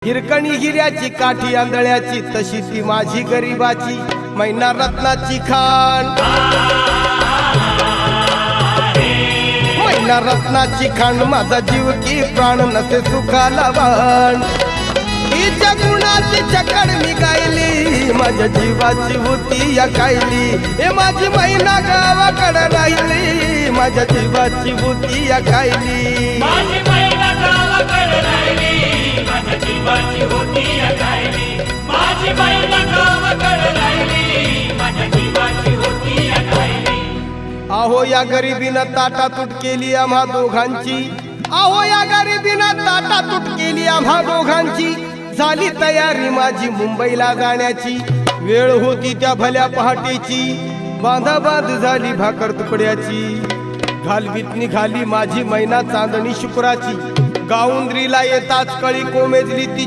हिरकणी हिऱ्याची काठी आंधळ्याची तशी ती माझी गरिबाची मैना रत्नाची खाण मैना रत्नाची खाण माझा जीव की प्राण नसे सुखाला वाण हिच्या गुणाची चकड मी गायली माझ्या जीवाची होती या कायली हे माझी मैना गावाकडे राहिली माझ्या जीवाची होती या कायली माझी मैना गावाकडे राहिली माझ्या जीवाची होती या कायली माझी मैना गावाकडे राहिली माझ्या जीवाची होती या कायली अहो या गरिबीनं ताटातूट केली आम्हा दोघांची अहो या गरिबीनं ताटातूट केली आम्हा दोघांची झाली तयारी माझी मुंबईला जाण्याची वेळ होती त्या भल्या पहाटेची बांधाबांध झाली भाकर तुकड्याची घालवीत निघाली माझी मैना चांदणी शुक्राची गाऊंद्रीला येताच कळी कोमेजली ती